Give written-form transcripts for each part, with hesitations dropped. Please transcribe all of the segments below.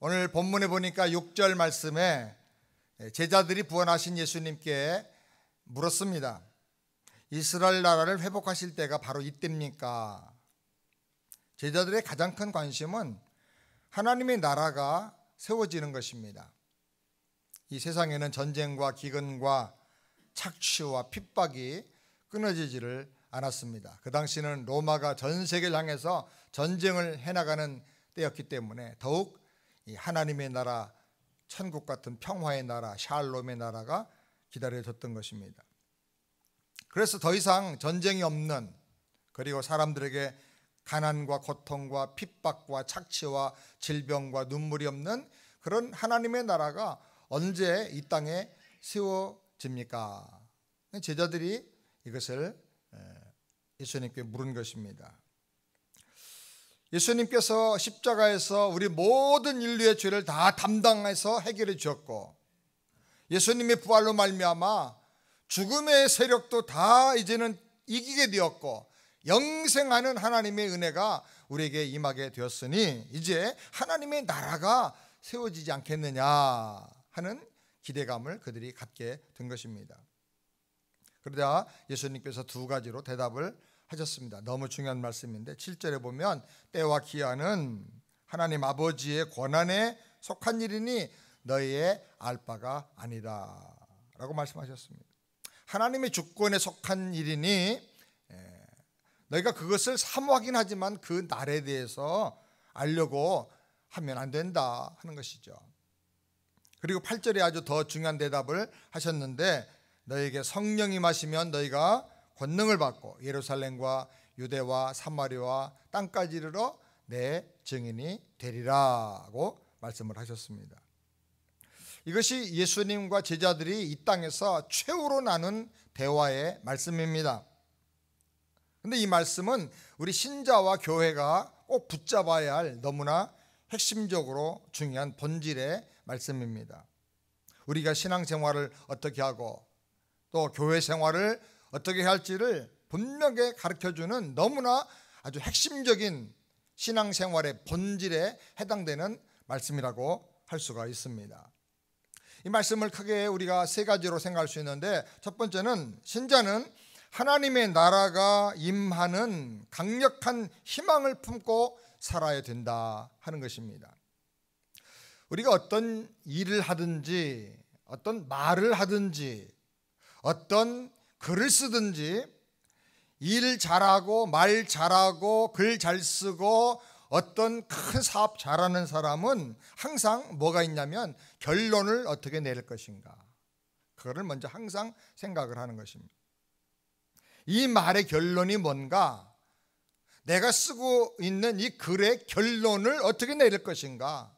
오늘 본문에 보니까 6절 말씀에 제자들이 부활하신 예수님께 물었습니다. 이스라엘 나라를 회복하실 때가 바로 이때입니까? 제자들의 가장 큰 관심은 하나님의 나라가 세워지는 것입니다. 이 세상에는 전쟁과 기근과 착취와 핍박이 끊어지지를 않았습니다. 그 당시는 로마가 전 세계를 향해서 전쟁을 해나가는 때였기 때문에 더욱 이 하나님의 나라, 천국 같은 평화의 나라, 샬롬의 나라가 기다려졌던 것입니다. 그래서 더 이상 전쟁이 없는, 그리고 사람들에게 가난과 고통과 핍박과 착취와 질병과 눈물이 없는 그런 하나님의 나라가 언제 이 땅에 세워집니까? 제자들이 이것을 예수님께 물은 것입니다. 예수님께서 십자가에서 우리 모든 인류의 죄를 다 담당해서 해결해 주었고, 예수님의 부활로 말미암아 죽음의 세력도 다 이제는 이기게 되었고, 영생하는 하나님의 은혜가 우리에게 임하게 되었으니 이제 하나님의 나라가 세워지지 않겠느냐 하는 기대감을 그들이 갖게 된 것입니다. 그러자 예수님께서 두 가지로 대답을 하셨습니다. 너무 중요한 말씀인데 7절에 보면 때와 기한은 하나님 아버지의 권한에 속한 일이니 너희의 알 바가 아니다 라고 말씀하셨습니다. 하나님의 주권에 속한 일이니 너희가 그것을 사모하긴 하지만 그 날에 대해서 알려고 하면 안 된다 하는 것이죠. 그리고 8절에 아주 더 중요한 대답을 하셨는데 너희에게 성령이 임하시면 너희가 권능을 받고 예루살렘과 유대와 사마리아와 땅까지 이르러 내 증인이 되리라고 말씀을 하셨습니다. 이것이 예수님과 제자들이 이 땅에서 최후로 나눈 대화의 말씀입니다. 그런데 이 말씀은 우리 신자와 교회가 꼭 붙잡아야 할 너무나 핵심적으로 중요한 본질의 말씀입니다. 우리가 신앙생활을 어떻게 하고 또 교회 생활을 어떻게 해야 할지를 분명하게 가르쳐주는 너무나 아주 핵심적인 신앙생활의 본질에 해당되는 말씀이라고 할 수가 있습니다. 이 말씀을 크게 우리가 세 가지로 생각할 수 있는데, 첫 번째는 신자는 하나님의 나라가 임하는 강력한 희망을 품고 살아야 된다 하는 것입니다. 우리가 어떤 일을 하든지 어떤 말을 하든지 어떤 글을 쓰든지 일 잘하고 말 잘하고 글 잘 쓰고 어떤 큰 사업 잘하는 사람은 항상 뭐가 있냐면 결론을 어떻게 내릴 것인가, 그거를 먼저 항상 생각을 하는 것입니다. 이 말의 결론이 뭔가, 내가 쓰고 있는 이 글의 결론을 어떻게 내릴 것인가,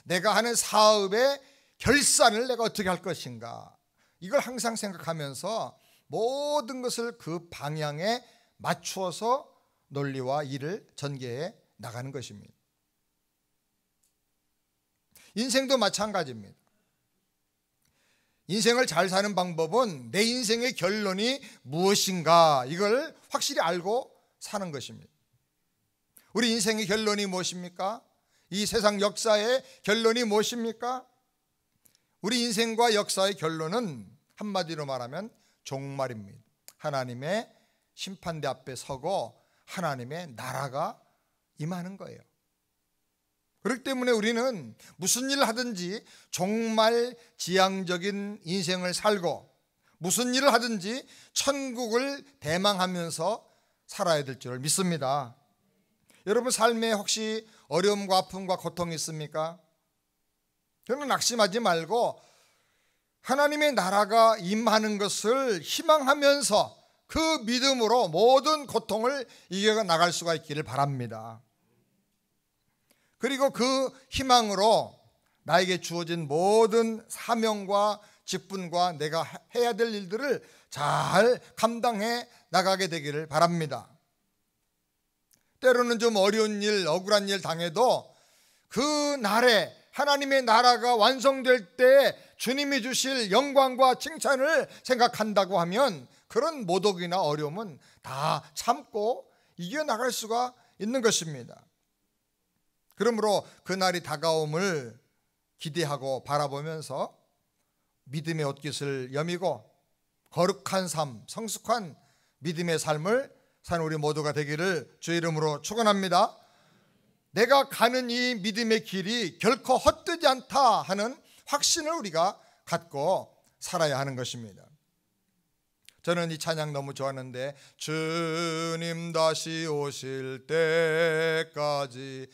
내가 하는 사업의 결산을 내가 어떻게 할 것인가, 이걸 항상 생각하면서 모든 것을 그 방향에 맞추어서 논리와 일을 전개해 나가는 것입니다. 인생도 마찬가지입니다. 인생을 잘 사는 방법은 내 인생의 결론이 무엇인가, 이걸 확실히 알고 사는 것입니다. 우리 인생의 결론이 무엇입니까? 이 세상 역사의 결론이 무엇입니까? 우리 인생과 역사의 결론은 한마디로 말하면 종말입니다. 하나님의 심판대 앞에 서고 하나님의 나라가 임하는 거예요. 그렇기 때문에 우리는 무슨 일을 하든지 종말 지향적인 인생을 살고 무슨 일을 하든지 천국을 대망하면서 살아야 될 줄 믿습니다. 여러분 삶에 혹시 어려움과 아픔과 고통이 있습니까? 그러면 낙심하지 말고 하나님의 나라가 임하는 것을 희망하면서 그 믿음으로 모든 고통을 이겨 나갈 수가 있기를 바랍니다. 그리고 그 희망으로 나에게 주어진 모든 사명과 직분과 내가 해야 될 일들을 잘 감당해 나가게 되기를 바랍니다. 때로는 좀 어려운 일, 억울한 일 당해도 그 날에 하나님의 나라가 완성될 때 주님이 주실 영광과 칭찬을 생각한다고 하면 그런 모독이나 어려움은 다 참고 이겨나갈 수가 있는 것입니다. 그러므로 그 날이 다가옴을 기대하고 바라보면서 믿음의 옷깃을 여미고 거룩한 삶, 성숙한 믿음의 삶을 사는 우리 모두가 되기를 주의 이름으로 축원합니다. 내가 가는 이 믿음의 길이 결코 헛되지 않다 하는 확신을 우리가 갖고 살아야 하는 것입니다. 저는 이 찬양 너무 좋아하는데, 주님 다시 오실 때까지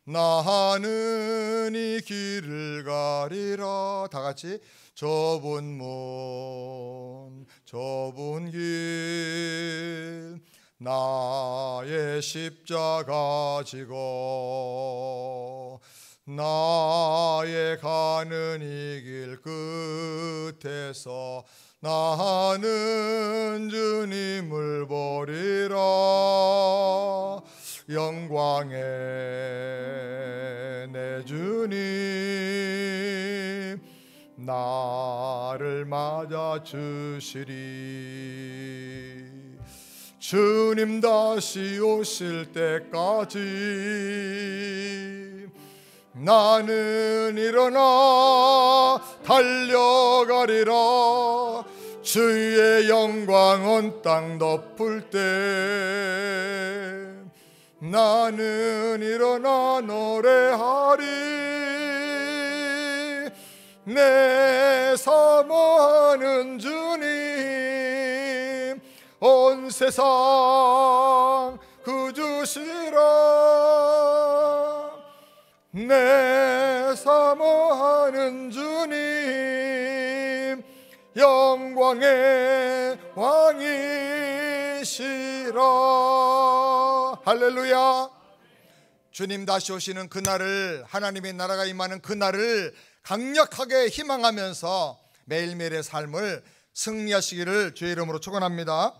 나는 이 길을 가리라. 다 같이 좁은 문 좁은 길 나의 십자가 지고 나의 가는 이 길 끝에서 나는 주님을 보리라. 영광의 내 주님 나를 맞아 주시리. 주님 다시 오실 때까지 나는 일어나 달려가리라. 주의 영광 온 땅 덮을 때 나는 일어나 노래하리. 내 사모하는 주님 온 세상 구주시라. 내 사모하는 주님 영광의 왕이시라. 할렐루야. 주님 다시 오시는 그날을, 하나님의 나라가 임하는 그날을 강력하게 희망하면서 매일매일의 삶을 승리하시기를 주의 이름으로 축원합니다.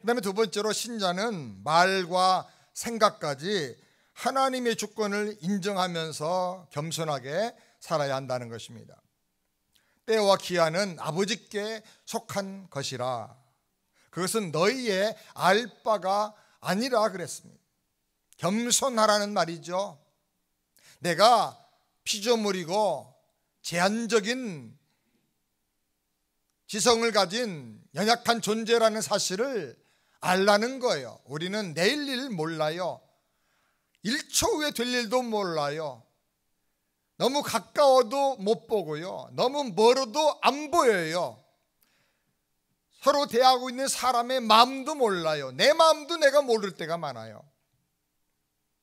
그 다음에 두 번째로, 신자는 말과 생각까지 하나님의 주권을 인정하면서 겸손하게 살아야 한다는 것입니다. 때와 기한은 아버지께 속한 것이라 그것은 너희의 알 바가 아니라 그랬습니다. 겸손하라는 말이죠. 내가 피조물이고 제한적인 지성을 가진 연약한 존재라는 사실을 알라는 거예요. 우리는 내일 일 몰라요. 1초 후에 될 일도 몰라요. 너무 가까워도 못 보고요, 너무 멀어도 안 보여요. 서로 대하고 있는 사람의 마음도 몰라요. 내 마음도 내가 모를 때가 많아요.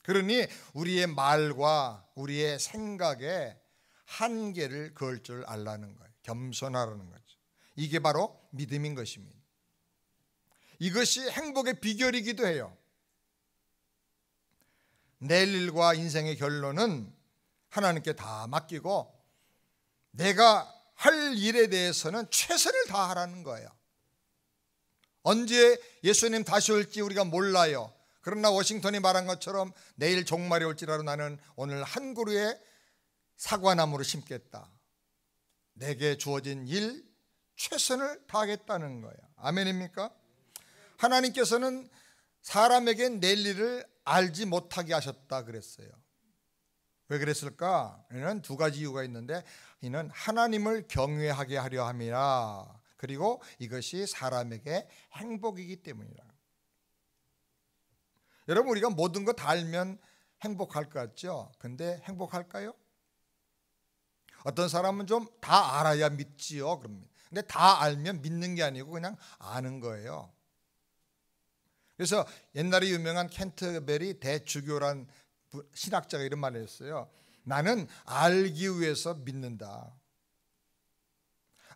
그러니 우리의 말과 우리의 생각에 한계를 그을 줄 알라는 거예요. 겸손하라는 거죠. 이게 바로 믿음인 것입니다. 이것이 행복의 비결이기도 해요. 내일 일과 인생의 결론은 하나님께 다 맡기고 내가 할 일에 대해서는 최선을 다하라는 거예요. 언제 예수님 다시 올지 우리가 몰라요. 그러나 워싱턴이 말한 것처럼 내일 종말이 올지라도 나는 오늘 한 그루의 사과나무를 심겠다. 내게 주어진 일 최선을 다하겠다는 거예요. 아멘입니까? 하나님께서는 사람에게 내일 일을 알지 못하게 하셨다 그랬어요. 왜 그랬을까? 이는 두 가지 이유가 있는데, 이는 하나님을 경외하게 하려 함이라, 그리고 이것이 사람에게 행복이기 때문이라. 여러분, 우리가 모든 거 다 알면 행복할 것 같죠? 근데 행복할까요? 어떤 사람은 좀 다 알아야 믿지요. 그럽니다. 근데 다 알면 믿는 게 아니고 그냥 아는 거예요. 그래서 옛날에 유명한 캔터베리 대주교란 신학자가 이런 말을 했어요. 나는 알기 위해서 믿는다.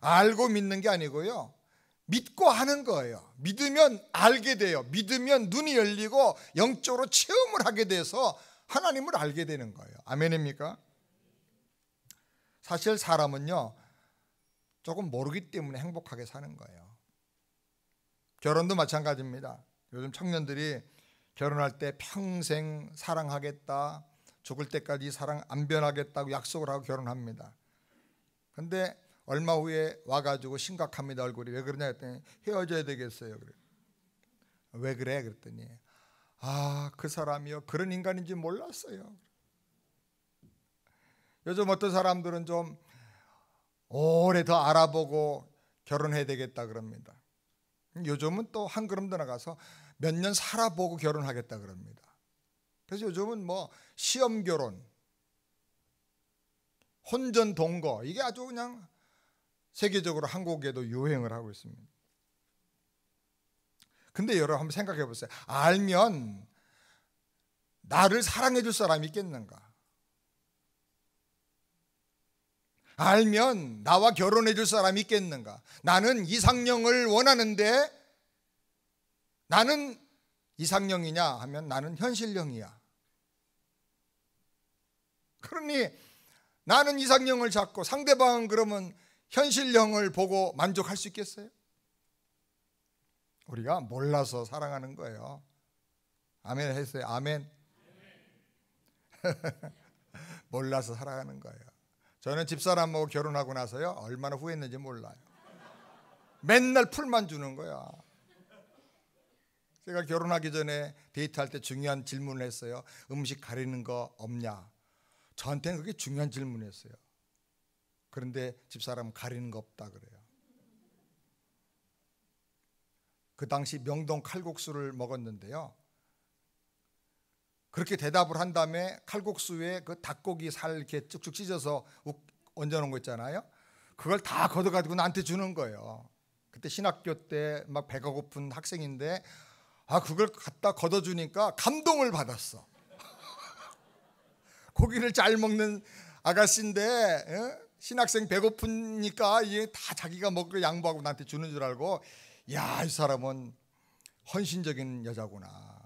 알고 믿는 게 아니고요, 믿고 하는 거예요. 믿으면 알게 돼요. 믿으면 눈이 열리고 영적으로 체험을 하게 돼서 하나님을 알게 되는 거예요. 아멘입니까? 사실 사람은요, 조금 모르기 때문에 행복하게 사는 거예요. 결혼도 마찬가지입니다. 요즘 청년들이 결혼할 때 평생 사랑하겠다, 죽을 때까지 사랑 안 변하겠다고 약속을 하고 결혼합니다. 근데 얼마 후에 와가지고 심각합니다. 얼굴이. 왜 그러냐 했더니 헤어져야 되겠어요. 그래. 왜 그래? 그랬더니 그 사람이요, 그런 인간인지 몰랐어요. 요즘 어떤 사람들은 좀 오래 더 알아보고 결혼해야 되겠다 그럽니다. 요즘은 또 한 걸음 더 나가서 몇 년 살아보고 결혼하겠다 그럽니다. 그래서 요즘은 뭐 시험 결혼, 혼전 동거, 이게 아주 그냥 세계적으로 한국에도 유행을 하고 있습니다. 근데 여러분 한번 생각해 보세요. 알면 나를 사랑해 줄 사람이 있겠는가? 알면 나와 결혼해 줄 사람이 있겠는가? 나는 이상형을 원하는데 나는 이상형이냐 하면 나는 현실형이야. 그러니 나는 이상형을 찾고 상대방은 그러면 현실형을 보고 만족할 수 있겠어요? 우리가 몰라서 사랑하는 거예요. 아멘 했어요. 아멘. 몰라서 사랑하는 거예요. 저는 집사람하고 결혼하고 나서요 얼마나 후회했는지 몰라요. 맨날 풀만 주는 거야. 제가 결혼하기 전에 데이트할 때 중요한 질문을 했어요. 음식 가리는 거 없냐? 저한테는 그게 중요한 질문이었어요. 그런데 집사람은 가리는 거 없다 그래요. 그 당시 명동 칼국수를 먹었는데요, 그렇게 대답을 한 다음에 칼국수에 그 닭고기 살 이렇게 쭉쭉 찢어서 얹어놓은 거 있잖아요. 그걸 다 걷어가지고 나한테 주는 거예요. 그때 신학교 때 막 배가 고픈 학생인데 그걸 갖다 걷어주니까 감동을 받았어. 고기를 잘 먹는 아가씨인데 신학생 배고프니까 이게 다 자기가 먹을 걸 양보하고 나한테 주는 줄 알고, 야, 이 사람은 헌신적인 여자구나.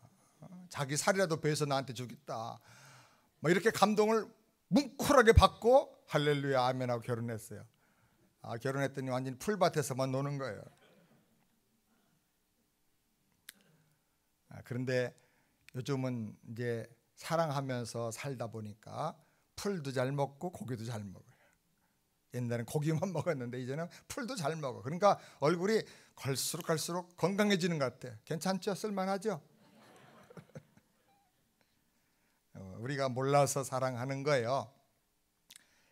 자기 살이라도 베어서 나한테 주겠다. 뭐 이렇게 감동을 뭉클하게 받고 할렐루야 아멘하고 결혼했어요. 결혼했더니 완전히 풀밭에서만 노는 거예요. 그런데 요즘은 이제 사랑하면서 살다 보니까 풀도 잘 먹고 고기도 잘 먹어요. 옛날엔 고기만 먹었는데 이제는 풀도 잘 먹어. 그러니까 얼굴이 갈수록 건강해지는 것 같아. 괜찮죠? 쓸만하죠? 우리가 몰라서 사랑하는 거예요.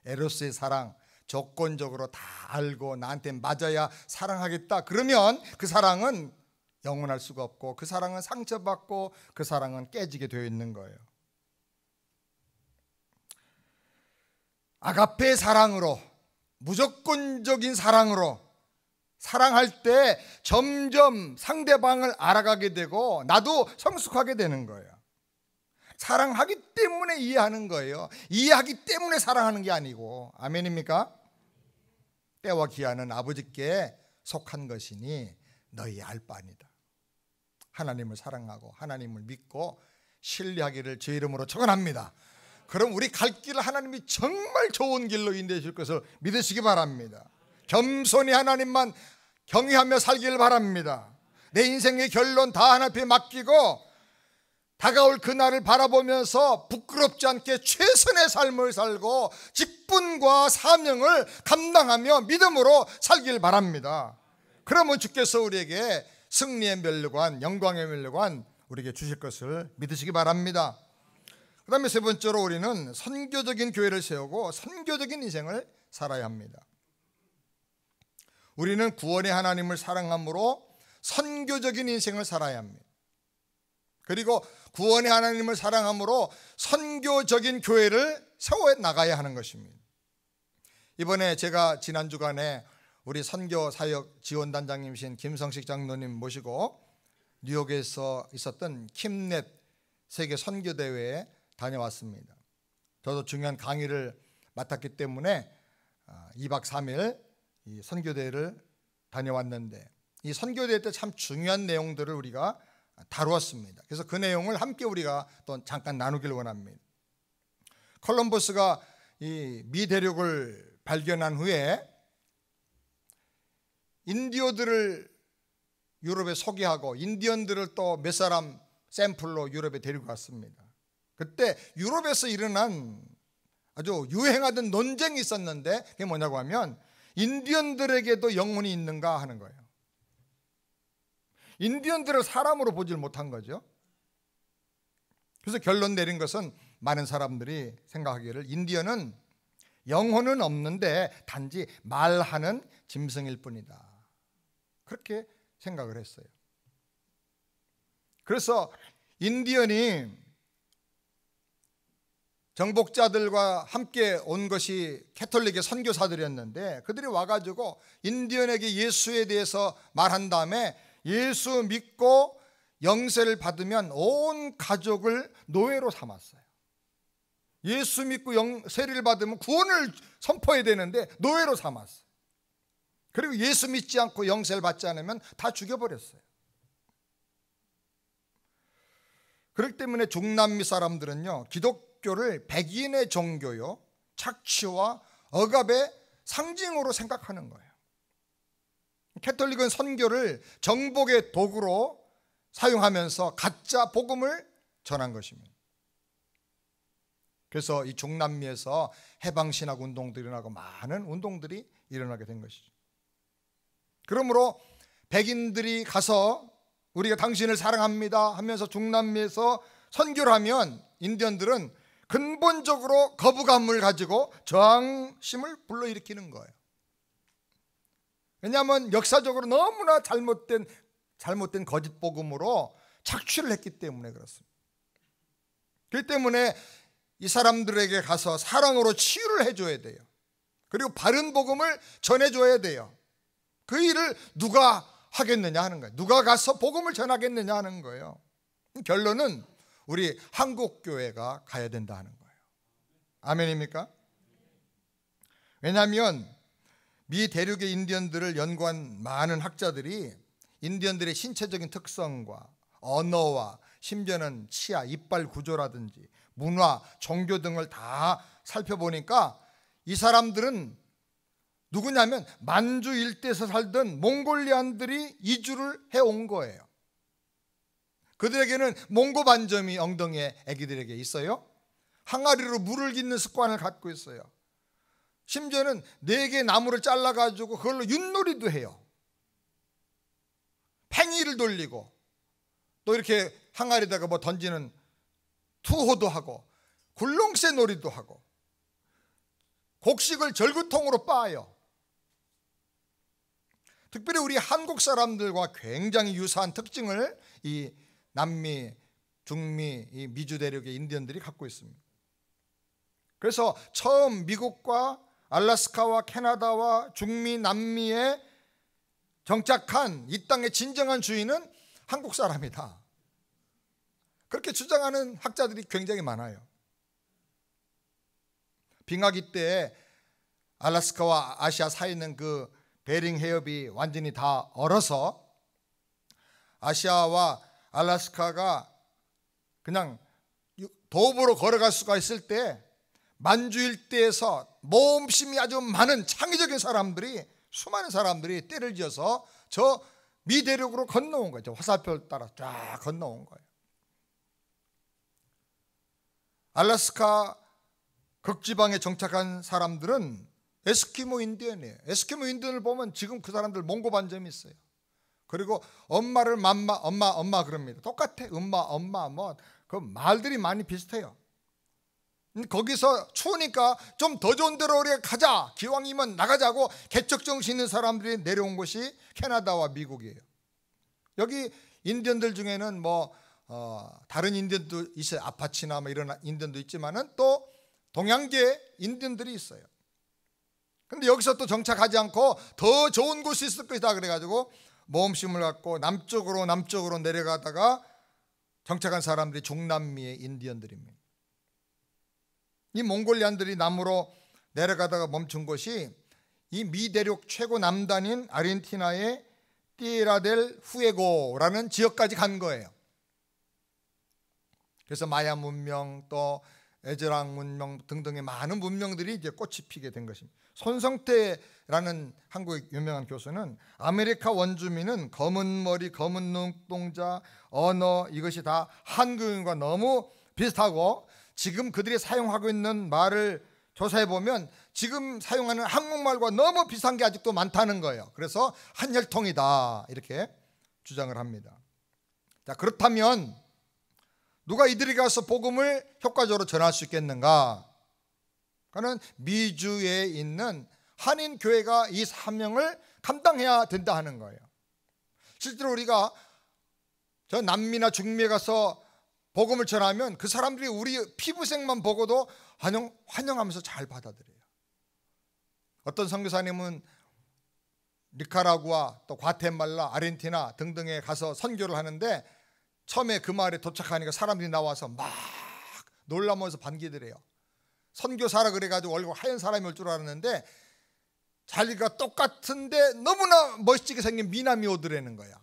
에로스의 사랑, 조건적으로 다 알고 나한테 맞아야 사랑하겠다 그러면 그 사랑은 영원할 수가 없고, 그 사랑은 상처받고 그 사랑은 깨지게 되어 있는 거예요. 아가페 사랑으로, 무조건적인 사랑으로 사랑할 때 점점 상대방을 알아가게 되고 나도 성숙하게 되는 거예요. 사랑하기 때문에 이해하는 거예요. 이해하기 때문에 사랑하는 게 아니고. 아멘입니까? 때와 기한은 아버지께 속한 것이니 너희 알 바 아니다. 하나님을 사랑하고 하나님을 믿고 신뢰하기를 제 이름으로 축원합니다. 그럼 우리 갈 길을 하나님이 정말 좋은 길로 인도해 줄 것을 믿으시기 바랍니다. 겸손히 하나님만 경외하며 살기를 바랍니다. 내 인생의 결론 다 하나님 앞에 맡기고 다가올 그날을 바라보면서 부끄럽지 않게 최선의 삶을 살고 직분과 사명을 감당하며 믿음으로 살길 바랍니다. 그러면 주께서 우리에게 승리의 면류관, 영광의 면류관 우리에게 주실 것을 믿으시기 바랍니다. 그 다음에 세 번째로 우리는 선교적인 교회를 세우고 선교적인 인생을 살아야 합니다. 우리는 구원의 하나님을 사랑함으로 선교적인 인생을 살아야 합니다. 그리고 구원의 하나님을 사랑함으로 선교적인 교회를 세워 나가야 하는 것입니다. 이번에 제가 지난 주간에 우리 선교사역 지원단장님이신 김성식 장로님 모시고 뉴욕에서 있었던 킴넷 세계 선교대회에 다녀왔습니다. 저도 중요한 강의를 맡았기 때문에 2박 3일 이 선교대회를 다녀왔는데, 이 선교대회 때 참 중요한 내용들을 우리가 다루었습니다. 그래서 그 내용을 함께 우리가 또 잠깐 나누길 원합니다. 콜럼버스가 이 미 대륙을 발견한 후에 인디오들을 유럽에 소개하고 인디언들을 또 몇 사람 샘플로 유럽에 데리고 갔습니다. 그때 유럽에서 일어난 아주 유행하던 논쟁이 있었는데, 그게 뭐냐고 하면 인디언들에게도 영혼이 있는가 하는 거예요. 인디언들을 사람으로 보질 못한 거죠. 그래서 결론 내린 것은 많은 사람들이 생각하기를 인디언은 영혼은 없는데 단지 말하는 짐승일 뿐이다. 그렇게 생각을 했어요. 그래서 인디언이 정복자들과 함께 온 것이 캐톨릭의 선교사들이었는데, 그들이 와가지고 인디언에게 예수에 대해서 말한 다음에 예수 믿고 영세를 받으면 온 가족을 노예로 삼았어요. 예수 믿고 세례를 받으면 구원을 선포해야 되는데 노예로 삼았어요. 그리고 예수 믿지 않고 영세를 받지 않으면 다 죽여버렸어요. 그렇기 때문에 중남미 사람들은요, 기독교를 백인의 종교요, 착취와 억압의 상징으로 생각하는 거예요. 캐톨릭은 선교를 정복의 도구로 사용하면서 가짜 복음을 전한 것입니다. 그래서 이 중남미에서 해방신학 운동들이 일어나고 많은 운동들이 일어나게 된 것이죠. 그러므로 백인들이 가서 우리가 당신을 사랑합니다 하면서 중남미에서 선교를 하면 인디언들은 근본적으로 거부감을 가지고 저항심을 불러일으키는 거예요. 왜냐하면 역사적으로 너무나 잘못된 거짓 복음으로 착취를 했기 때문에 그렇습니다. 그렇기 때문에 이 사람들에게 가서 사랑으로 치유를 해줘야 돼요. 그리고 바른 복음을 전해줘야 돼요. 그 일을 누가 하겠느냐 하는 거예요. 누가 가서 복음을 전하겠느냐 하는 거예요. 결론은 우리 한국교회가 가야 된다 하는 거예요. 아멘입니까? 왜냐하면 미 대륙의 인디언들을 연구한 많은 학자들이 인디언들의 신체적인 특성과 언어와 심지어는 치아, 이빨 구조라든지 문화, 종교 등을 다 살펴보니까 이 사람들은 누구냐면 만주 일대에서 살던 몽골리안들이 이주를 해온 거예요. 그들에게는 몽고 반점이 엉덩이에 아기들에게 있어요. 항아리로 물을 깃는 습관을 갖고 있어요. 심지어는 4개 나무를 잘라가지고 그걸로 윷놀이도 해요. 팽이를 돌리고 또 이렇게 항아리에다가 뭐 던지는 투호도 하고 굴렁쇠 놀이도 하고 곡식을 절구통으로 빻아요. 특별히 우리 한국 사람들과 굉장히 유사한 특징을 이 남미, 중미, 이 미주 대륙의 인디언들이 갖고 있습니다. 그래서 처음 미국과 알래스카와 캐나다와 중미, 남미에 정착한 이 땅의 진정한 주인은 한국 사람이다. 그렇게 주장하는 학자들이 굉장히 많아요. 빙하기 때 알래스카와 아시아 사이에 있는 그 베링 해협이 완전히 다 얼어서 아시아와 알래스카가 그냥 도보로 걸어갈 수가 있을 때 만주 일대에서 모험심이 아주 많은 창의적인 사람들이, 수많은 사람들이 떼를 지어서 저 미대륙으로 건너온 거죠. 화살표를 따라 쫙 건너온 거예요. 알래스카 극지방에 정착한 사람들은 에스키모 인디언이에요. 에스키모 인디언을 보면 지금 그 사람들 몽고 반점이 있어요. 그리고 엄마를 엄마 그럽니다. 똑같아. 엄마 뭐 그 말들이 많이 비슷해요. 거기서 추우니까 좀 더 좋은 데로 우리가 가자, 기왕이면 나가자고 개척정신 있는 사람들이 내려온 곳이 캐나다와 미국이에요. 여기 인디언들 중에는 뭐 다른 인디언도 있어요. 아파치나 뭐 이런 인디언도 있지만은 또 동양계 인디언들이 있어요. 근데 여기서 또 정착하지 않고 더 좋은 곳이 있을 것이다 그래가지고 모험심을 갖고 남쪽으로 내려가다가 정착한 사람들이 중남미의 인디언들입니다. 이 몽골리안들이 남으로 내려가다가 멈춘 곳이 이 미대륙 최고 남단인 아르헨티나의 띠에라델 후에고라는 지역까지 간 거예요. 그래서 마야 문명 또 에즈랑 문명 등등의 많은 문명들이 이제 꽃이 피게 된 것입니다. 손성태라는 한국의 유명한 교수는 아메리카 원주민은 검은 머리, 검은 눈동자, 언어 이것이 다 한국인과 너무 비슷하고 지금 그들이 사용하고 있는 말을 조사해 보면 지금 사용하는 한국말과 너무 비슷한 게 아직도 많다는 거예요. 그래서 한혈통이다 이렇게 주장을 합니다. 자, 그렇다면 누가 이들이 가서 복음을 효과적으로 전할 수 있겠는가? 그는 미주에 있는 한인 교회가 이 사명을 감당해야 된다 하는 거예요. 실제로 우리가 저 남미나 중미에 가서 복음을 전하면 그 사람들이 우리 피부색만 보고도 환영하면서 잘 받아들여요. 어떤 선교사님은 니카라구아, 또 과테말라, 아르헨티나 등등에 가서 선교를 하는데 처음에 그 마을에 도착하니까 사람들이 나와서 막 놀라면서 반기더래요. 선교사라 그래가지고 얼굴 하얀 사람이 올 줄 알았는데 자기가 똑같은데 너무나 멋지게 생긴 미남이 오더라는 거야.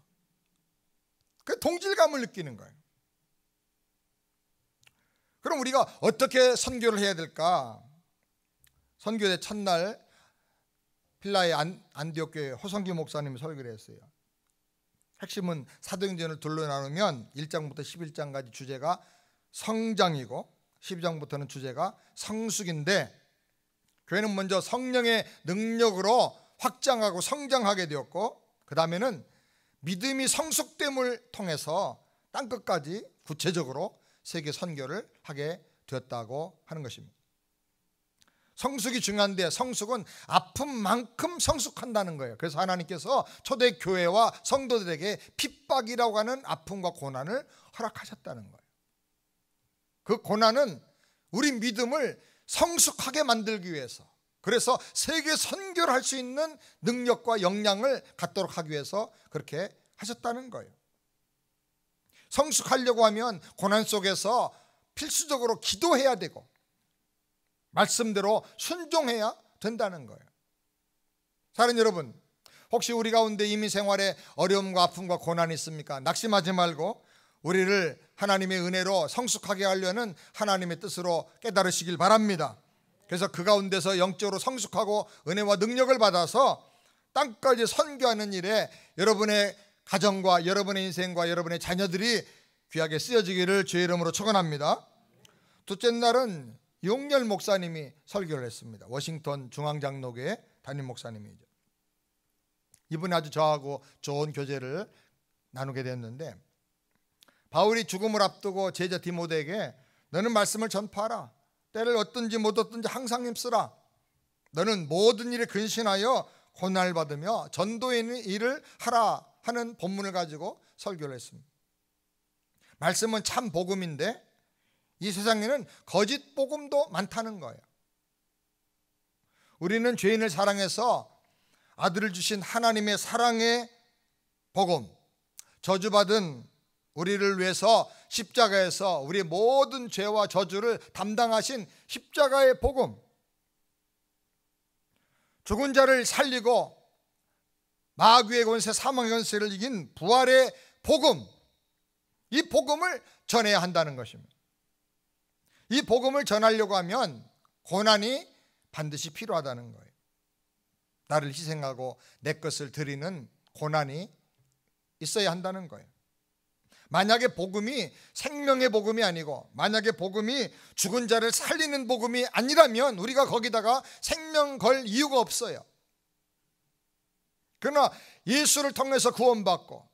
그 동질감을 느끼는 거예요. 그럼 우리가 어떻게 선교를 해야 될까? 선교의 첫날 필라의 안디옥 교회 호성기 목사님이 설교를 했어요. 핵심은 사도행전을 둘로 나누면 1장부터 11장까지 주제가 성장이고 12장부터는 주제가 성숙인데, 교회는 먼저 성령의 능력으로 확장하고 성장하게 되었고, 그 다음에는 믿음이 성숙됨을 통해서 땅끝까지 구체적으로 세계 선교를 하게 되었다고 하는 것입니다. 성숙이 중요한데 성숙은 아픔만큼 성숙한다는 거예요. 그래서 하나님께서 초대교회와 성도들에게 핍박이라고 하는 아픔과 고난을 허락하셨다는 거예요. 그 고난은 우리 믿음을 성숙하게 만들기 위해서, 그래서 세계 선교를 할 수 있는 능력과 역량을 갖도록 하기 위해서 그렇게 하셨다는 거예요. 성숙하려고 하면 고난 속에서 필수적으로 기도해야 되고 말씀대로 순종해야 된다는 거예요. 사랑하는 여러분, 혹시 우리 가운데 이미 생활에 어려움과 아픔과 고난이 있습니까? 낙심하지 말고 우리를 하나님의 은혜로 성숙하게 하려는 하나님의 뜻으로 깨달으시길 바랍니다. 그래서 그 가운데서 영적으로 성숙하고 은혜와 능력을 받아서 땅까지 선교하는 일에 여러분의 가정과 여러분의 인생과 여러분의 자녀들이 귀하게 쓰여지기를 주의 이름으로 축원합니다. 둘째 날은 용렬 목사님이 설교를 했습니다. 워싱턴 중앙장로교회 담임 목사님이죠. 이분이 아주 저하고 좋은 교제를 나누게 됐는데, 바울이 죽음을 앞두고 제자 디모데에게 너는 말씀을 전파하라. 때를 얻든지 못 얻든지 항상 힘쓰라. 너는 모든 일에 근신하여 고난을 받으며 전도의 일을 하라 하는 본문을 가지고 설교를 했습니다. 말씀은 참 복음인데 이 세상에는 거짓 복음도 많다는 거예요. 우리는 죄인을 사랑해서 아들을 주신 하나님의 사랑의 복음, 저주받은 우리를 위해서 십자가에서 우리의 모든 죄와 저주를 담당하신 십자가의 복음, 죽은 자를 살리고 마귀의 권세, 사망의 권세를 이긴 부활의 복음, 이 복음을 전해야 한다는 것입니다. 이 복음을 전하려고 하면 고난이 반드시 필요하다는 거예요. 나를 희생하고 내 것을 드리는 고난이 있어야 한다는 거예요. 만약에 복음이 생명의 복음이 아니고, 만약에 복음이 죽은 자를 살리는 복음이 아니라면 우리가 거기다가 생명 걸 이유가 없어요. 그러나 예수를 통해서 구원받고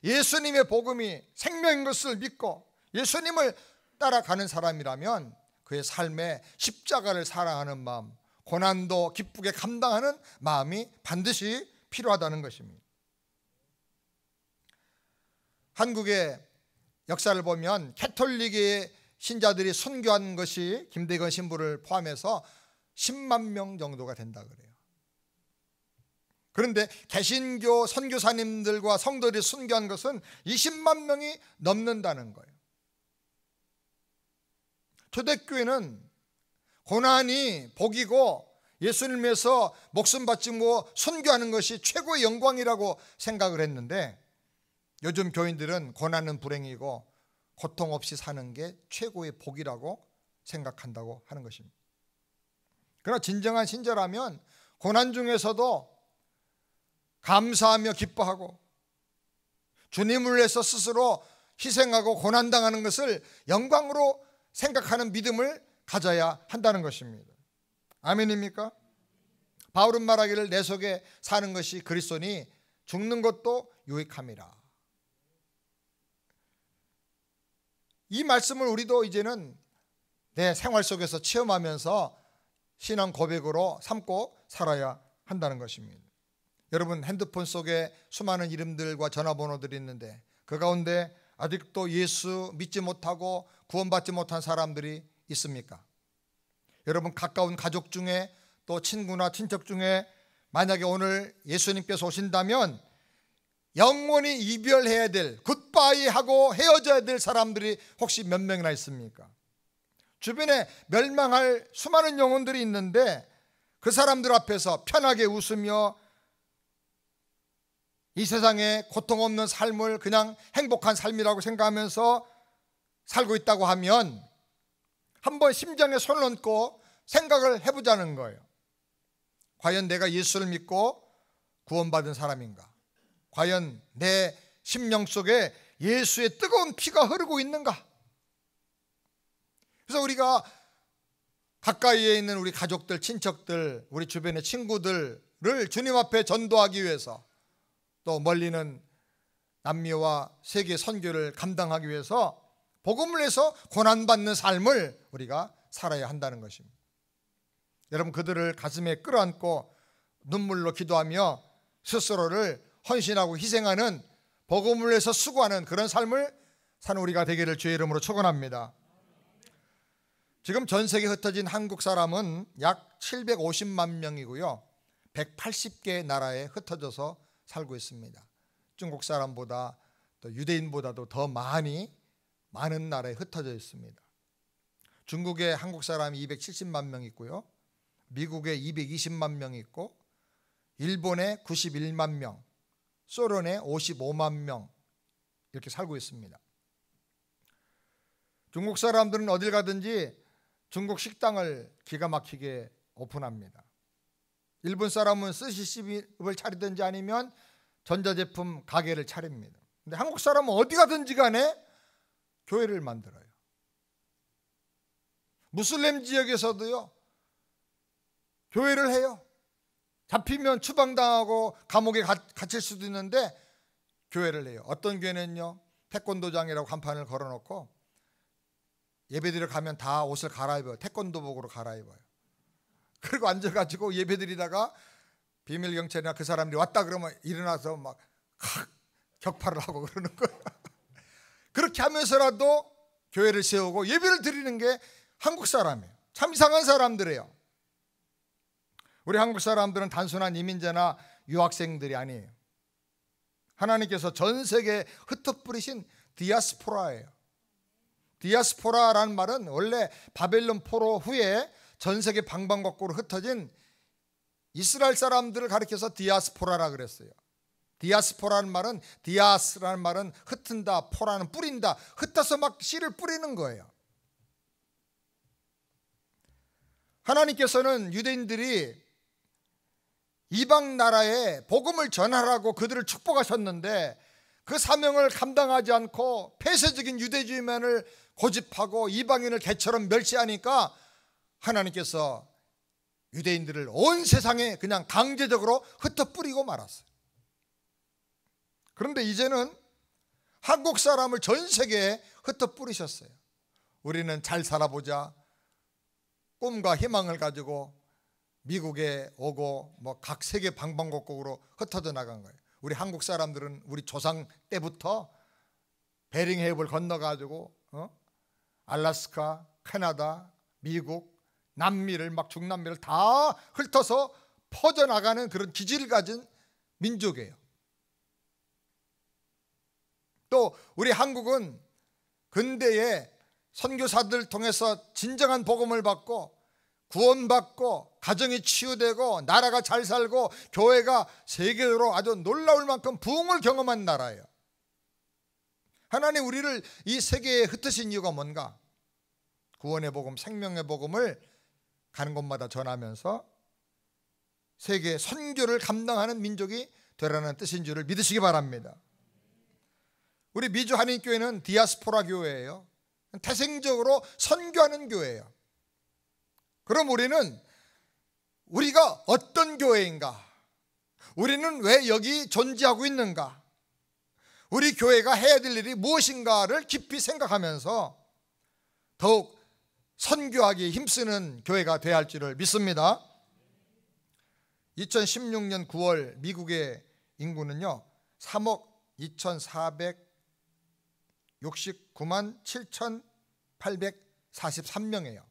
예수님의 복음이 생명인 것을 믿고 예수님을 따라가는 사람이라면 그의 삶에 십자가를 사랑하는 마음, 고난도 기쁘게 감당하는 마음이 반드시 필요하다는 것입니다. 한국의 역사를 보면 캐톨릭의 신자들이 순교한 것이 김대건 신부를 포함해서 10만 명 정도가 된다 그래요. 그런데 개신교 선교사님들과 성도들이 순교한 것은 20만 명이 넘는다는 거예요. 초대교회는 고난이 복이고 예수님을 위해서 목숨 바치고 순교하는 것이 최고의 영광이라고 생각을 했는데, 요즘 교인들은 고난은 불행이고 고통 없이 사는 게 최고의 복이라고 생각한다고 하는 것입니다. 그러나 진정한 신자라면 고난 중에서도 감사하며 기뻐하고 주님을 위해서 스스로 희생하고 고난당하는 것을 영광으로 생각하는 믿음을 가져야 한다는 것입니다. 아멘입니까? 바울은 말하기를 내 속에 사는 것이 그리스도니 죽는 것도 유익함이라. 이 말씀을 우리도 이제는 내 생활 속에서 체험하면서 신앙 고백으로 삼고 살아야 한다는 것입니다. 여러분, 핸드폰 속에 수많은 이름들과 전화번호들이 있는데 그 가운데 아직도 예수 믿지 못하고 구원받지 못한 사람들이 있습니까? 여러분, 가까운 가족 중에 또 친구나 친척 중에 만약에 오늘 예수님께서 오신다면 영원히 이별해야 될, 굿바이 하고 헤어져야 될 사람들이 혹시 몇 명이나 있습니까? 주변에 멸망할 수많은 영혼들이 있는데 그 사람들 앞에서 편하게 웃으며 이 세상에 고통 없는 삶을 그냥 행복한 삶이라고 생각하면서 살고 있다고 하면 한번 심장에 손을 얹고 생각을 해보자는 거예요. 과연 내가 예수를 믿고 구원받은 사람인가? 과연 내 심령 속에 예수의 뜨거운 피가 흐르고 있는가? 그래서 우리가 가까이에 있는 우리 가족들, 친척들, 우리 주변의 친구들을 주님 앞에 전도하기 위해서, 또 멀리는 남미와 세계 선교를 감당하기 위해서 복음을 해서 고난받는 삶을 우리가 살아야 한다는 것입니다. 여러분, 그들을 가슴에 끌어안고 눈물로 기도하며 스스로를 헌신하고 희생하는, 복음을 위해서 수고하는 그런 삶을 사는 우리가 되기를 주의 이름으로 축원합니다. 지금 전 세계에 흩어진 한국 사람은 약 750만 명이고요, 180개 나라에 흩어져서 살고 있습니다. 중국 사람보다 또 유대인보다도 더 많은 나라에 흩어져 있습니다. 중국에 한국 사람이 270만 명 있고요, 미국에 220만 명 있고, 일본에 91만 명, 소련에 55만 명 이렇게 살고 있습니다. 중국 사람들은 어딜 가든지 중국 식당을 기가 막히게 오픈합니다. 일본 사람은 스시집을 차리든지 아니면 전자제품 가게를 차립니다. 근데 한국 사람은 어디 가든지 간에 교회를 만들어요. 무슬림 지역에서도요, 교회를 해요. 잡히면 추방당하고 감옥에 갇힐 수도 있는데 교회를 해요. 어떤 교회는요, 태권도장이라고 간판을 걸어놓고 예배드리러 가면 다 옷을 갈아입어요. 태권도복으로 갈아입어요. 그리고 앉아가지고 예배드리다가 비밀경찰이나 그 사람들이 왔다 그러면 일어나서 막 격파를 하고 그러는 거예요. 그렇게 하면서라도 교회를 세우고 예배를 드리는 게 한국 사람이에요. 참 이상한 사람들이에요. 우리 한국 사람들은 단순한 이민자나 유학생들이 아니에요. 하나님께서 전 세계에 흩어뿌리신 디아스포라예요. 디아스포라라는 말은 원래 바벨론 포로 후에 전 세계 방방곡곡으로 흩어진 이스라엘 사람들을 가리켜서 디아스포라라 그랬어요. 디아스포라는 말은, 디아스라는 말은 흩은다, 포라는 뿌린다, 흩어서 막 씨를 뿌리는 거예요. 하나님께서는 유대인들이 이방 나라에 복음을 전하라고 그들을 축복하셨는데 그 사명을 감당하지 않고 폐쇄적인 유대주의만을 고집하고 이방인을 개처럼 멸시하니까 하나님께서 유대인들을 온 세상에 그냥 강제적으로 흩어뿌리고 말았어요. 그런데 이제는 한국 사람을 전 세계에 흩어뿌리셨어요. 우리는 잘 살아보자, 꿈과 희망을 가지고 미국에 오고 각 세계 방방곡곡으로 흩어져 나간 거예요. 우리 한국 사람들은 우리 조상 때부터 베링 해협을 건너가지고 알래스카, 캐나다, 미국, 남미를 중남미를 다 훑어서 퍼져나가는 그런 기질을 가진 민족이에요. 또 우리 한국은 근대에 선교사들 통해서 진정한 복음을 받고 구원받고 가정이 치유되고 나라가 잘 살고 교회가 세계적으로 아주 놀라울 만큼 부흥을 경험한 나라예요. 하나님 우리를 이 세계에 흩으신 이유가 뭔가? 구원의 복음, 생명의 복음을 가는 곳마다 전하면서 세계 선교를 감당하는 민족이 되라는 뜻인 줄을 믿으시기 바랍니다. 우리 미주 한인교회는 디아스포라 교회예요. 태생적으로 선교하는 교회예요. 그럼 우리가 어떤 교회인가? 우리는 왜 여기 존재하고 있는가? 우리 교회가 해야 될 일이 무엇인가를 깊이 생각하면서 더욱 선교하기에 힘쓰는 교회가 되어야 할 줄을 믿습니다. 2016년 9월 미국의 인구는요 3억 2,469만 7,843명이에요.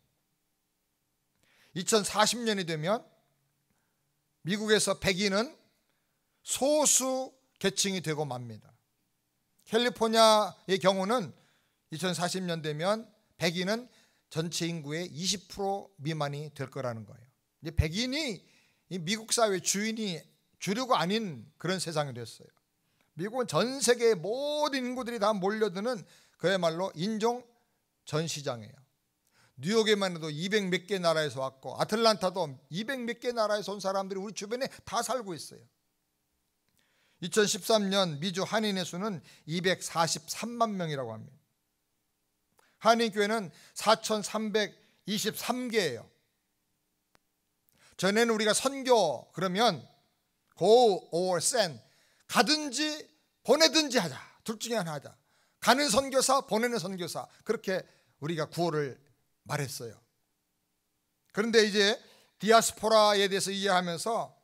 2040년이 되면 미국에서 백인은 소수 계층이 되고 맙니다. 캘리포니아의 경우는 2040년 되면 백인은 전체 인구의 20% 미만이 될 거라는 거예요. 이제 백인이 이 미국 사회 주류가 아닌 그런 세상이 됐어요. 미국은 전 세계의 모든 인구들이 다 몰려드는 그야말로 인종 전시장이에요. 뉴욕에만 해도 200 몇 개 나라에서 왔고, 아틀란타도 200 몇 개 나라에서 온 사람들이 우리 주변에 다 살고 있어요. 2013년 미주 한인의 수는 243만 명이라고 합니다. 한인교회는 4,323개예요. 전에는 우리가 선교 그러면 go or send, 가든지 보내든지 하자, 둘 중에 하나 하자. 가는 선교사, 보내는 선교사, 그렇게 우리가 구호를 말했어요. 그런데 이제 디아스포라에 대해서 이해하면서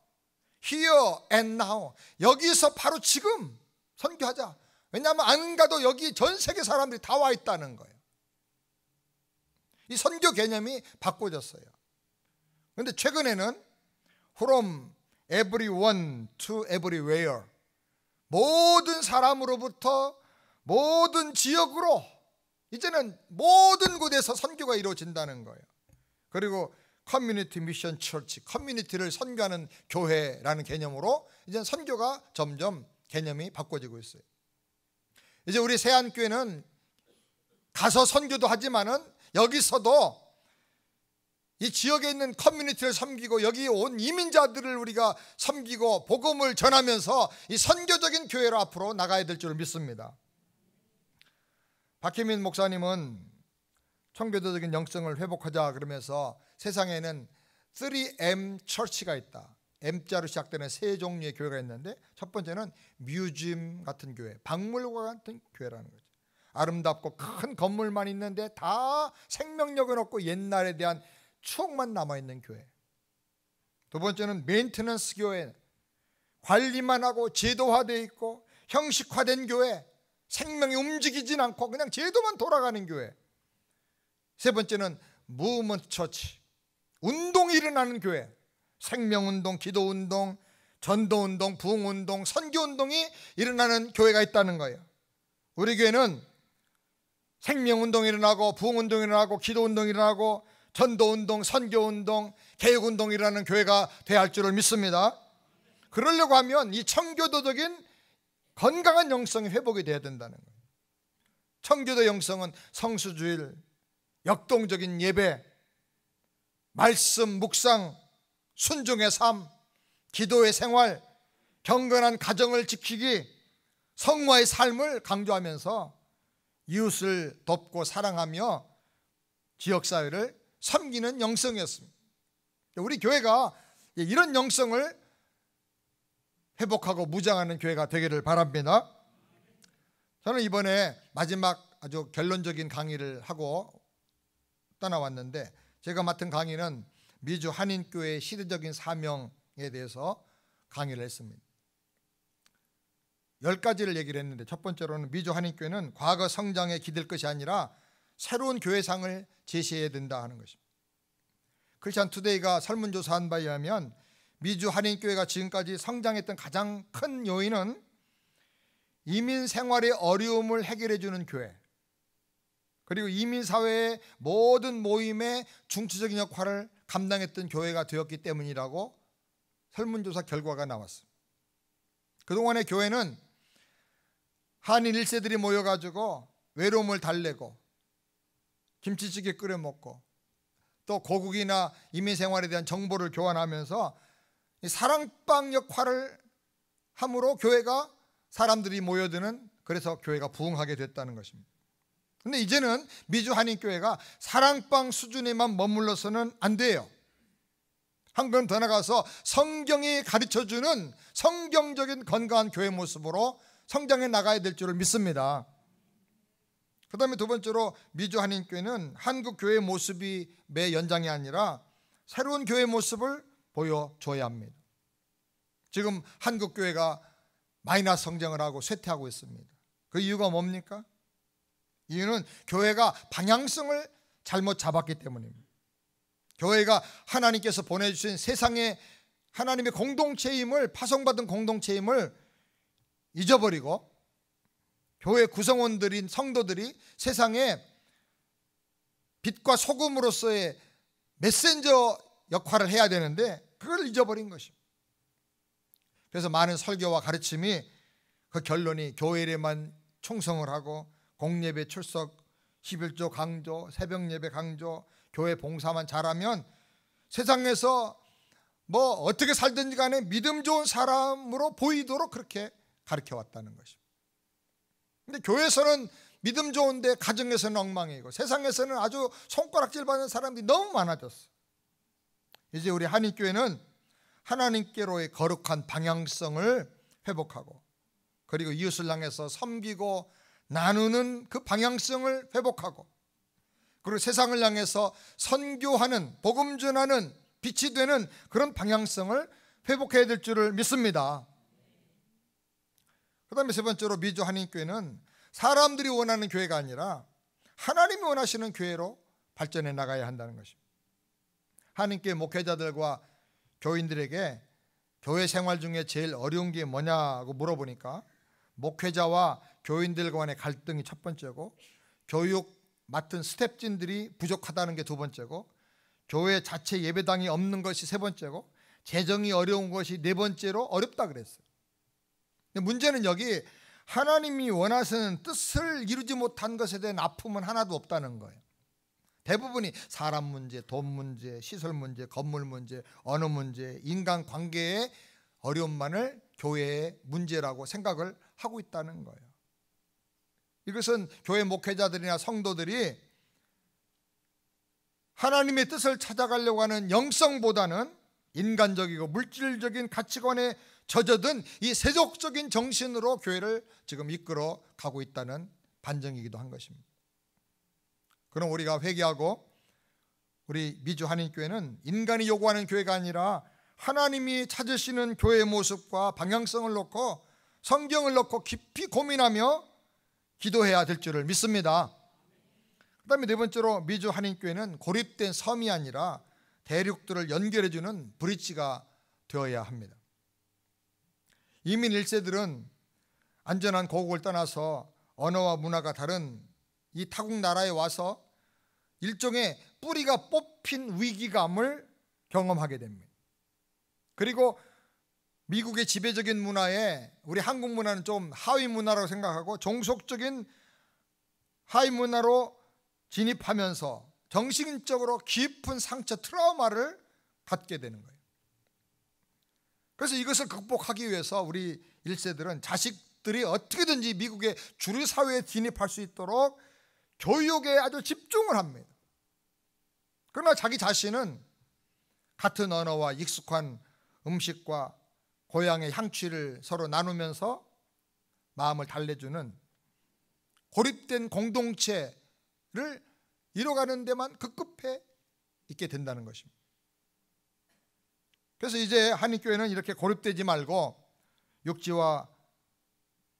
here and now, 여기서 바로 지금 선교하자. 왜냐하면 안 가도 여기 전 세계 사람들이 다 와 있다는 거예요. 이 선교 개념이 바꿔졌어요. 그런데 최근에는 from everyone to everywhere, 모든 사람으로부터 모든 지역으로 이제는 모든 곳에서 선교가 이루어진다는 거예요. 그리고 커뮤니티 미션 처치, 커뮤니티를 선교하는 교회라는 개념으로 이제 선교가 점점 개념이 바꿔지고 있어요. 이제 우리 세안교회는 가서 선교도 하지만은 여기서도 이 지역에 있는 커뮤니티를 섬기고 여기 온 이민자들을 우리가 섬기고 복음을 전하면서 이 선교적인 교회로 앞으로 나가야 될 줄 믿습니다. 박혜민 목사님은 청교도적인 영성을 회복하자 그러면서 세상에는 3M 처치가 있다. M자로 시작되는 세 종류의 교회가 있는데, 첫 번째는 뮤지엄 같은 교회, 박물관 같은 교회라는 거죠. 아름답고 큰 건물만 있는데 다 생명력은 없고 옛날에 대한 추억만 남아있는 교회. 두 번째는 메인테넌스 교회, 관리만 하고 제도화되어 있고 형식화된 교회, 생명이 움직이진 않고 그냥 제도만 돌아가는 교회. 세 번째는 무브먼트 처치, 운동이 일어나는 교회, 생명운동, 기도운동, 전도운동, 부흥운동, 선교운동이 일어나는 교회가 있다는 거예요. 우리 교회는 생명운동이 일어나고 부흥운동이 일어나고 기도운동이 일어나고 전도운동, 선교운동, 개혁운동이 일어나는 교회가 되어야 할 줄을 믿습니다. 그러려고 하면 이 청교도적인 건강한 영성이 회복이 돼야 된다는 거예요. 청교도 영성은 성수주일, 역동적인 예배, 말씀 묵상, 순종의 삶, 기도의 생활, 경건한 가정을 지키기, 성화의 삶을 강조하면서 이웃을 돕고 사랑하며 지역사회를 섬기는 영성이었습니다. 우리 교회가 이런 영성을 회복하고 무장하는 교회가 되기를 바랍니다. 저는 이번에 마지막 아주 결론적인 강의를 하고 떠나왔는데, 제가 맡은 강의는 미주 한인교회의 시대적인 사명에 대해서 강의를 했습니다. 10가지를 얘기를 했는데, 첫 번째로는 미주 한인교회는 과거 성장에 기댈 것이 아니라 새로운 교회상을 제시해야 된다 하는 것입니다. 크리스천 투데이가 설문조사한 바에 의하면 미주 한인교회가 지금까지 성장했던 가장 큰 요인은 이민 생활의 어려움을 해결해 주는 교회, 그리고 이민사회의 모든 모임의 중추적인 역할을 감당했던 교회가 되었기 때문이라고 설문조사 결과가 나왔습니다. 그동안의 교회는 한인 1세들이 모여가지고 외로움을 달래고 김치찌개 끓여 먹고 또 고국이나 이민생활에 대한 정보를 교환하면서 사랑방 역할을 함으로 교회가 사람들이 모여드는, 그래서 교회가 부흥하게 됐다는 것입니다. 그런데 이제는 미주 한인교회가 사랑방 수준에만 머물러서는 안 돼요. 한 걸음 더 나가서 성경이 가르쳐주는 성경적인 건강한 교회 모습으로 성장해 나가야 될 줄을 믿습니다. 그 다음에 두 번째로 미주 한인교회는 한국 교회의 모습이 매 연장이 아니라 새로운 교회의 모습을 보여줘야 합니다. 지금 한국 교회가 마이너스 성장을 하고 쇠퇴하고 있습니다. 그 이유가 뭡니까? 이유는 교회가 방향성을 잘못 잡았기 때문입니다. 교회가 하나님께서 보내주신 세상에 하나님의 공동체임을, 파송받은 공동체임을 잊어버리고 교회 구성원들인 성도들이 세상에 빛과 소금으로서의 메신저 역할을 해야 되는데 그걸 잊어버린 것입니다. 그래서 많은 설교와 가르침이 그 결론이 교회에만 충성을 하고 공예배 출석, 11조 강조, 새벽 예배 강조, 교회 봉사만 잘하면 세상에서 뭐 어떻게 살든지 간에 믿음 좋은 사람으로 보이도록 그렇게 가르쳐 왔다는 것입니다. 근데 교회에서는 믿음 좋은데 가정에서는 엉망이고 세상에서는 아주 손가락질 받는 사람들이 너무 많아졌어요. 이제 우리 한인교회는 하나님께로의 거룩한 방향성을 회복하고 그리고 이웃을 향해서 섬기고 나누는 그 방향성을 회복하고 그리고 세상을 향해서 선교하는, 복음 전하는, 빛이 되는 그런 방향성을 회복해야 될 줄을 믿습니다. 그 다음에 세 번째로 미주 한인교회는 사람들이 원하는 교회가 아니라 하나님이 원하시는 교회로 발전해 나가야 한다는 것입니다. 한인교회 목회자들과 교인들에게 교회 생활 중에 제일 어려운 게 뭐냐고 물어보니까 목회자와 교인들 간의 갈등이 첫 번째고 교육 맡은 스텝진들이 부족하다는 게 두 번째고 교회 자체 예배당이 없는 것이 세 번째고 재정이 어려운 것이 네 번째로 어렵다 그랬어요. 근데 문제는 여기 하나님이 원하시는 뜻을 이루지 못한 것에 대한 아픔은 하나도 없다는 거예요. 대부분이 사람 문제, 돈 문제, 시설 문제, 건물 문제, 언어 문제, 인간관계의 어려움만을 교회의 문제라고 생각을 하고 있다는 거예요. 이것은 교회 목회자들이나 성도들이 하나님의 뜻을 찾아가려고 하는 영성보다는 인간적이고 물질적인 가치관에 젖어든 이 세속적인 정신으로 교회를 지금 이끌어 가고 있다는 반증이기도 한 것입니다. 그럼 우리가 회개하고 우리 미주 한인교회는 인간이 요구하는 교회가 아니라 하나님이 찾으시는 교회의 모습과 방향성을 놓고 성경을 놓고 깊이 고민하며 기도해야 될 줄을 믿습니다. 그 다음에 네 번째로 미주 한인교회는 고립된 섬이 아니라 대륙들을 연결해주는 브릿지가 되어야 합니다. 이민 1세들은 안전한 고국을 떠나서 언어와 문화가 다른 이 타국 나라에 와서 일종의 뿌리가 뽑힌 위기감을 경험하게 됩니다. 그리고 미국의 지배적인 문화에 우리 한국 문화는 좀 하위 문화라고 생각하고 종속적인 하위 문화로 진입하면서 정신적으로 깊은 상처, 트라우마를 갖게 되는 거예요. 그래서 이것을 극복하기 위해서 우리 1세들은 자식들이 어떻게든지 미국의 주류 사회에 진입할 수 있도록 교육에 아주 집중을 합니다. 그러나 자기 자신은 같은 언어와 익숙한 음식과 고향의 향취를 서로 나누면서 마음을 달래주는 고립된 공동체를 이뤄가는 데만 급급해 있게 된다는 것입니다. 그래서 이제 한인교회는 이렇게 고립되지 말고 육지와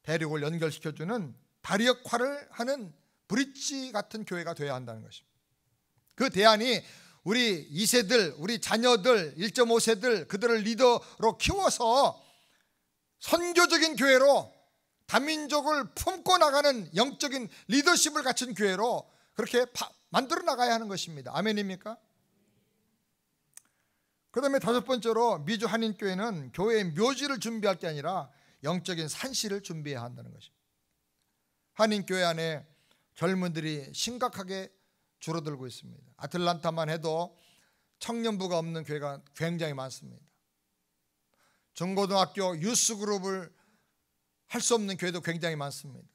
대륙을 연결시켜주는 다리 역할을 하는 브릿지 같은 교회가 되어야 한다는 것입니다. 그 대안이 우리 2세들, 우리 자녀들, 1.5세들 그들을 리더로 키워서 선교적인 교회로 다민족을 품고 나가는 영적인 리더십을 갖춘 교회로 그렇게 만들어 나가야 하는 것입니다. 아멘입니까? 그 다음에 다섯 번째로 미주 한인교회는 교회의 묘지를 준비할 게 아니라 영적인 산실을 준비해야 한다는 것입니다. 한인교회 안에 젊은들이 심각하게 줄어들고 있습니다. 아틀란타만 해도 청년부가 없는 교회가 굉장히 많습니다. 중고등학교 유스그룹을 할 수 없는 교회도 굉장히 많습니다.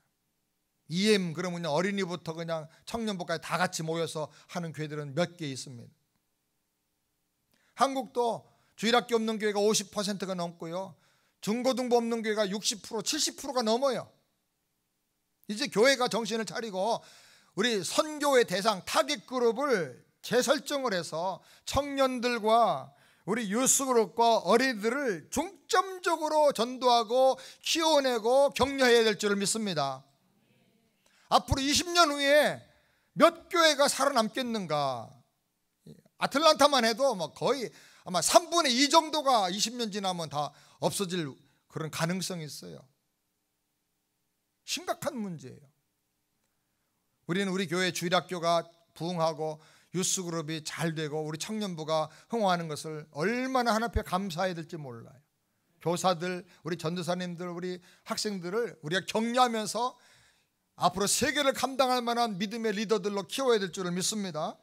EM 그러면 어린이부터 그냥 청년부까지 다 같이 모여서 하는 교회들은 몇 개 있습니다. 한국도 주일학교 없는 교회가 50%가 넘고요. 중고등부 없는 교회가 60%, 70%가 넘어요. 이제 교회가 정신을 차리고 우리 선교의 대상 타깃 그룹을 재설정을 해서 청년들과 우리 유스그룹과 어린이들을 중점적으로 전도하고 키워내고 격려해야 될 줄을 믿습니다. 앞으로 20년 후에 몇 교회가 살아남겠는가? 아틀란타만 해도 거의 아마 3분의 2 정도가 20년 지나면 다 없어질 그런 가능성이 있어요. 심각한 문제예요. 우리는 우리 교회 주일학교가 부흥하고 유스그룹이 잘 되고 우리 청년부가 흥황하는 것을 얼마나 하나님 앞에 감사해야 될지 몰라요. 교사들, 우리 전도사님들, 우리 학생들을 우리가 격려하면서 앞으로 세계를 감당할 만한 믿음의 리더들로 키워야 될 줄을 믿습니다.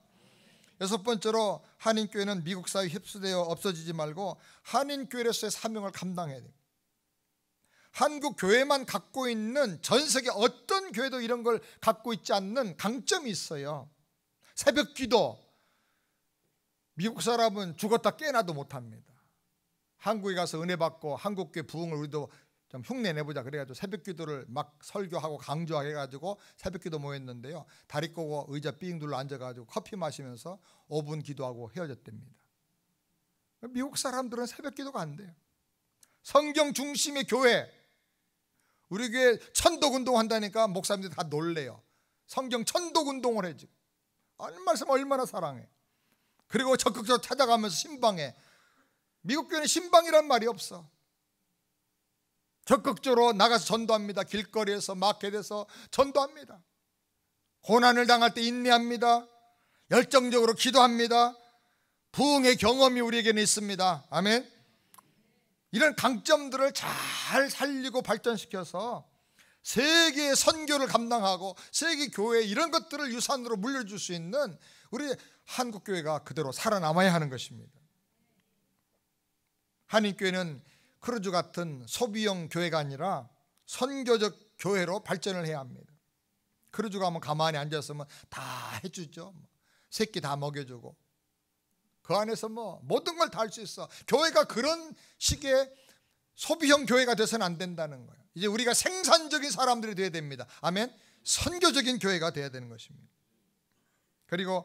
여섯 번째로, 한인교회는 미국 사회에 휩쓸려 없어지지 말고 한인교회로서의 사명을 감당해야 됩니다. 한국 교회만 갖고 있는, 전 세계 어떤 교회도 이런 걸 갖고 있지 않는 강점이 있어요. 새벽 기도, 미국 사람은 죽었다 깨어나도 못합니다. 한국에 가서 은혜 받고 한국교회 부흥을 우리도 좀 흉내 내보자 그래가지고 새벽 기도를 막 설교하고 강조하게 해가지고 새벽 기도 모였는데요, 다리 꼬고 의자 삥 둘러 앉아가지고 커피 마시면서 5분 기도하고 헤어졌답니다. 미국 사람들은 새벽 기도가 안 돼요. 성경 중심의 교회, 우리 교회 천독운동 한다니까 목사님들이 다 놀래요. 성경 천독운동을 해 지금. 말씀 얼마나 사랑해. 그리고 적극적으로 찾아가면서 신방해. 미국 교회는 신방이란 말이 없어. 적극적으로 나가서 전도합니다. 길거리에서 마켓에서 전도합니다. 고난을 당할 때 인내합니다. 열정적으로 기도합니다. 부흥의 경험이 우리에게는 있습니다. 아멘. 이런 강점들을 잘 살리고 발전시켜서 세계의 선교를 감당하고 세계 교회 이런 것들을 유산으로 물려줄 수 있는 우리 한국교회가 그대로 살아남아야 하는 것입니다. 한인교회는 크루즈 같은 소비형 교회가 아니라 선교적 교회로 발전을 해야 합니다. 크루즈 가면 가만히 앉았으면 다 해주죠. 새끼 다 먹여주고 그 안에서 모든 걸 다 할 수 있어. 교회가 그런 식의 소비형 교회가 돼서는 안 된다는 거예요. 이제 우리가 생산적인 사람들이 되어야 됩니다. 아멘. 선교적인 교회가 되어야 되는 것입니다. 그리고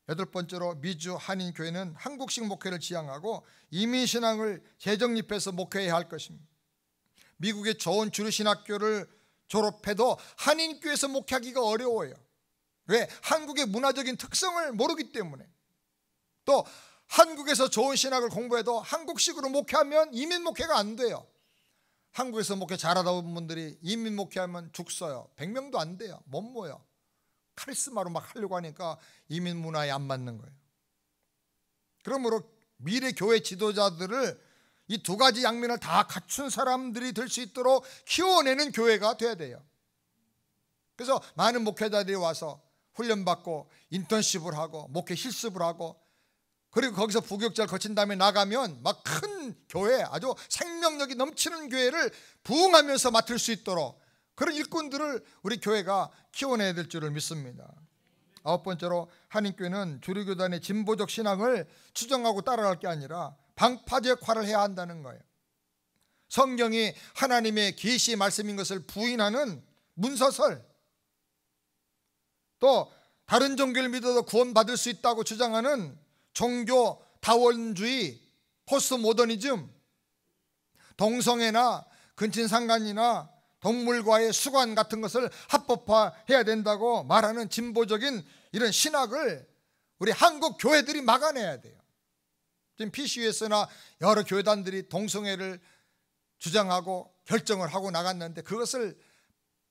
여덟 번째로, 미주 한인교회는 한국식 목회를 지향하고 이민신앙을 재정립해서 목회해야 할 것입니다. 미국의 좋은 주류신학교를 졸업해도 한인교회에서 목회하기가 어려워요. 왜? 한국의 문화적인 특성을 모르기 때문에. 또 한국에서 좋은 신학을 공부해도 한국식으로 목회하면 이민 목회가 안 돼요. 한국에서 목회 잘하다 본 분들이 이민 목회하면 죽 써요. 100명도 안 돼요. 못 모여. 카리스마로 막 하려고 하니까 이민 문화에 안 맞는 거예요. 그러므로 미래 교회 지도자들을 이 두 가지 양면을 다 갖춘 사람들이 될 수 있도록 키워내는 교회가 돼야 돼요. 그래서 많은 목회자들이 와서 훈련받고 인턴십을 하고 목회 실습을 하고, 그리고 거기서 부교육자를 거친 다음에 나가면 막 큰 교회, 아주 생명력이 넘치는 교회를 부흥하면서 맡을 수 있도록 그런 일꾼들을 우리 교회가 키워내야 될 줄을 믿습니다. 아홉 번째로, 한인교회는 주류교단의 진보적 신앙을 추정하고 따라갈 게 아니라 방파제 역할을 해야 한다는 거예요. 성경이 하나님의 계시 말씀인 것을 부인하는 문서설, 또 다른 종교를 믿어도 구원받을 수 있다고 주장하는 종교 다원주의, 포스트 모더니즘, 동성애나 근친상간이나 동물과의 수관 같은 것을 합법화해야 된다고 말하는 진보적인 이런 신학을 우리 한국 교회들이 막아내야 돼요. 지금 PCUS나 여러 교회단들이 동성애를 주장하고 결정을 하고 나갔는데 그것을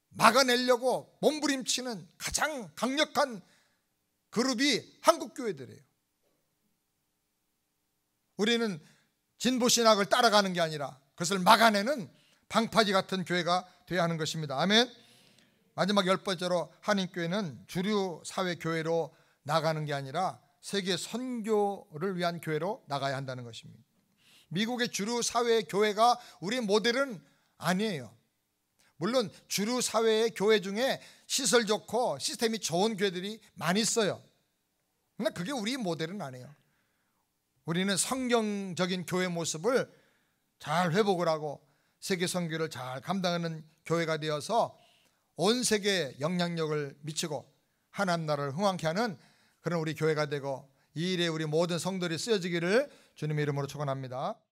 막아내려고 몸부림치는 가장 강력한 그룹이 한국 교회들이에요. 우리는 진보신학을 따라가는 게 아니라 그것을 막아내는 방파제 같은 교회가 되어야 하는 것입니다. 아멘. 마지막 열 번째로, 한인교회는 주류 사회 교회로 나가는 게 아니라 세계 선교를 위한 교회로 나가야 한다는 것입니다. 미국의 주류 사회 교회가 우리 모델은 아니에요. 물론 주류 사회의 교회 중에 시설 좋고 시스템이 좋은 교회들이 많이 있어요. 그러나 그게 우리 모델은 아니에요. 우리는 성경적인 교회 모습을 잘 회복을 하고 세계 선교를 잘 감당하는 교회가 되어서 온 세계에 영향력을 미치고 하나님 나라를 흥왕케 하는 그런 우리 교회가 되고 이 일에 우리 모든 성도들이 쓰여지기를 주님의 이름으로 축원합니다.